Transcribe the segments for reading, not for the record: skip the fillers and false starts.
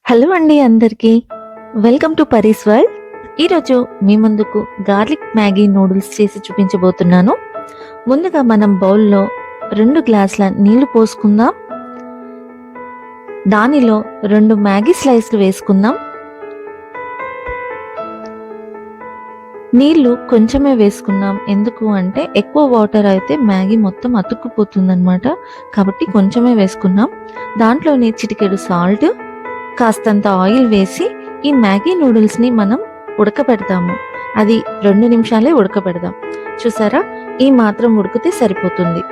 Hello అండి అందరికీ. Welcome to Pari's world. ఈరోజు మీ ముందుకు గార్లిక్ మ్యాగీ నూడిల్స్ చేసి చూపించబోతున్నాను. ముందుగా మనం బౌల్లో 2 గ్లాసుల నీళ్లు పోసుకుందాం. దానిలో 2 మ్యాగీ స్లైస్లు వేసుకుందాం. నీళ్లు కొంచెమే వేసుకున్నాం, ఎందుకు అంటే ఎక్కువ వాటర్ అయితే మ్యాగీ మొత్తం అతుక్కుపోతుందన్నమాట. కాబట్టి కొంచెమే వేసుకున్నాం. దాంట్లోనే చిటికెడు సాల్ట్, కాస్తంత ఆయిల్ వేసి ఈ మ్యాగీ నూడిల్స్ని మనం ఉడకబెడతాము. అది 2 నిమిషాలే ఉడకబెడదాం. చూసారా, ఈ మాత్రం ఉడికితే సరిపోతుంది.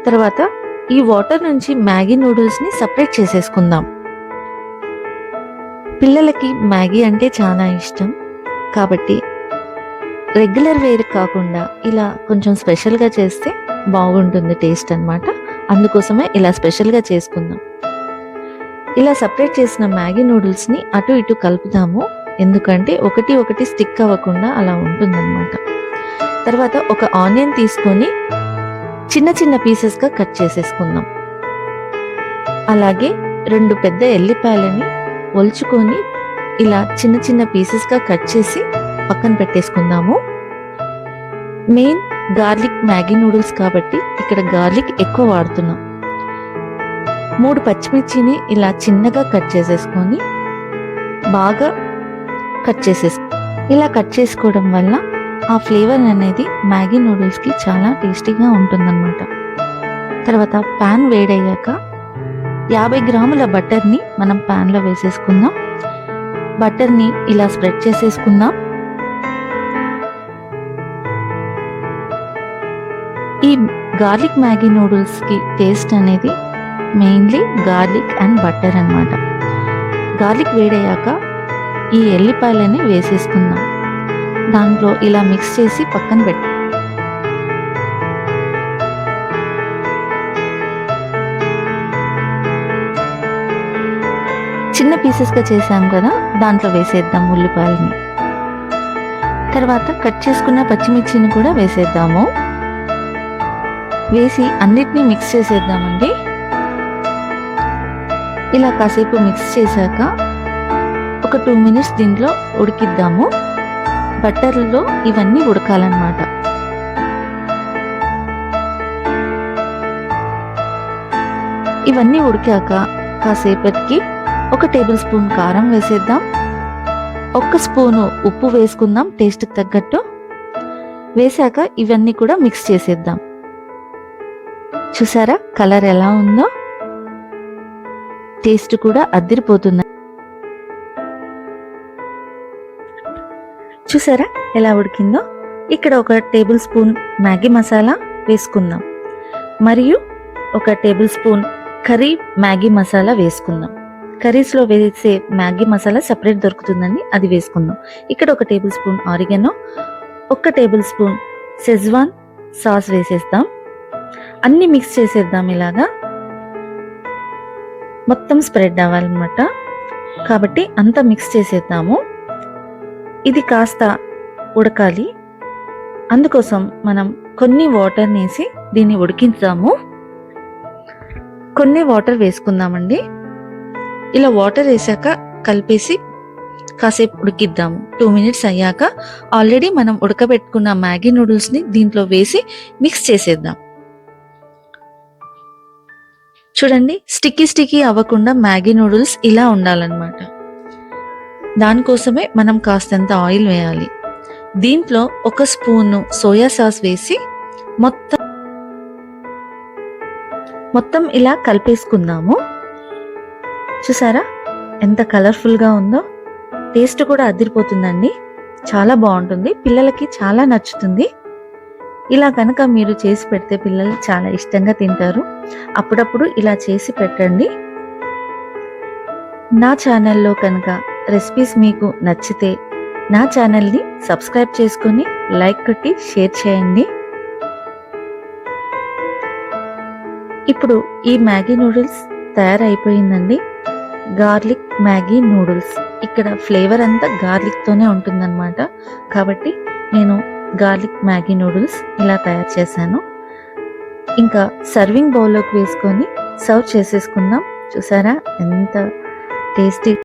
తర్వాత ఈ వాటర్ నుంచి మ్యాగీ నూడిల్స్ని సపరేట్ చేసేసుకుందాం. పిల్లలకి మ్యాగీ అంటే చాలా ఇష్టం కాబట్టి రెగ్యులర్ వేర్ కాకుండా ఇలా కొంచెం స్పెషల్గా చేస్తే బాగుంటుంది టేస్ట్ అన్నమాట. అందుకోసమే ఇలా స్పెషల్గా చేసుకుందాం. ఇలా సపరేట్ చేసిన మ్యాగీ నూడిల్స్ని అటు ఇటు కలుపుతాము, ఎందుకంటే ఒకటి స్టిక్ అవ్వకుండా అలా ఉంటుందన్నమాట. తర్వాత ఒక ఆనియన్ తీసుకొని చిన్న చిన్న పీసెస్గా కట్ చేసేసుకుందాం. అలాగే 2 పెద్ద ఎల్లిపాయలని ఒలుచుకొని ఇలా చిన్న చిన్న పీసెస్గా కట్ చేసి పక్కన పెట్టేసుకుందాము. మెయిన్ గార్లిక్ మ్యాగీ నూడిల్స్ కాబట్టి ఇక్కడ గార్లిక్ ఎక్కువ వాడుతున్నాం. 3 పచ్చిమిర్చిని ఇలా చిన్నగా కట్ చేసేసుకొని బాగా ఇలా కట్ చేసుకోవడం వల్ల ఆ ఫ్లేవర్ అనేది మ్యాగీ నూడిల్స్కి చాలా టేస్టీగా ఉంటుందన్నమాట. తర్వాత ప్యాన్ వేడయ్యాక 50 గ్రాముల బటర్ని మనం ప్యాన్లో వేసేసుకుందాం. బటర్ని ఇలా స్ప్రెడ్ చేసేసుకుందాం. ఈ గార్లిక్ మ్యాగీ నూడిల్స్కి టేస్ట్ అనేది మెయిన్లీ గార్లిక్ అండ్ బటర్ అన్నమాట. గార్లిక్ వేడయ్యాక ఈ ఎల్లిపాయలని వేసేసుకుందాం. దాంట్లో ఇలా మిక్స్ చేసి పక్కన పెట్టి చిన్న పీసెస్గా చేసాం కదా, దాంట్లో వేసేద్దాం ఉల్లిపాయలని. తర్వాత కట్ చేసుకున్న పచ్చిమిర్చిని కూడా వేసేద్దాము. వేసి అన్నిటినీ మిక్స్ చేసేద్దామండి. ఇలా కాసేపు మిక్స్ చేశాక ఒక 2 మినిట్స్ దీంట్లో ఉడికిద్దాము. బటర్లో ఇవన్నీ ఉడకాలన్నమాట. ఇవన్నీ ఉడికాక కాసేపటికి 1 టేబుల్ స్పూన్ కారం వేసేద్దాం. 1 స్పూను ఉప్పు వేసుకుందాం టేస్ట్కి తగ్గట్టు. వేసాక ఇవన్నీ కూడా మిక్స్ చేసేద్దాం. చూసారా కలర్ ఎలా ఉందో, టేస్ట్ కూడా అదిరిపోతుంది. చూసారా ఎలా ఉడికిందో. ఇక్కడ 1 టేబుల్ స్పూన్ మ్యాగీ మసాలా వేసుకుందాం, మరియు 1 table spoon curry Maggi masala వేసుకుందాం. కర్రీస్లో వేసే మ్యాగీ మసాలా సపరేట్ దొరుకుతుందండి, అది వేసుకుందాం. ఇక్కడ 1 table spoon ఆరిగనో, 1 table spoon schezwan sauce వేసేద్దాం. అన్నీ మిక్స్ చేసేద్దాం. ఇలాగా మొత్తం స్ప్రెడ్ అవ్వాలన్నమాట, కాబట్టి అంతా మిక్స్ చేసేద్దాము. ఇది కాస్త ఉడకాలి, అందుకోసం మనం కొన్ని వాటర్ వేసి దీన్ని ఉడికించాము. కొన్ని వాటర్ వేసుకుందామండి. ఇలా వాటర్ వేసాక కలిపేసి కాసేపు ఉడికిద్దాము. 2 మినిట్స్ అయ్యాక ఆల్రెడీ మనం ఉడకబెట్టుకున్న మ్యాగీ నూడిల్స్ని దీంట్లో వేసి మిక్స్ చేసేద్దాం. చూడండి, స్టిక్కీ అవ్వకుండా మ్యాగీ నూడిల్స్ ఇలా ఉండాలన్నమాట. దానికోసమే మనం కాస్తంత ఆయిల్ వేయాలి. దీంట్లో 1 స్పూను సోయా సాస్ వేసి మొత్తం ఇలా కలిపేసుకుందాము. చూసారా ఎంత కలర్ఫుల్గా ఉందో. టేస్ట్ కూడా అదిరిపోతుందండి, చాలా బాగుంటుంది. పిల్లలకి చాలా నచ్చుతుంది. ఇలా కనుక మీరు చేసి పెడితే పిల్లలు చాలా ఇష్టంగా తింటారు. అప్పుడప్పుడు ఇలా చేసి పెట్టండి. నా ఛానల్లో కనుక రెసిపీస్ మీకు నచ్చితే నా ఛానల్ని సబ్స్క్రైబ్ చేసుకొని లైక్ కొట్టి షేర్ చేయండి. ఇప్పుడు ఈ మ్యాగీ నూడిల్స్ తయారైపోయిందండి. Garlic Maggi noodles. ఇక్కడ ఫ్లేవర్ అంతా గార్లిక్తోనే ఉంటుందన్నమాట, కాబట్టి నేను గార్లిక్ మ్యాగీ నూడిల్స్ ఇలా తయారు చేశాను. ఇంకా సర్వింగ్ బౌల్లోకి వేసుకొని సర్వ్ చేసేసుకుందాం. చూసారా ఎంత టేస్టీ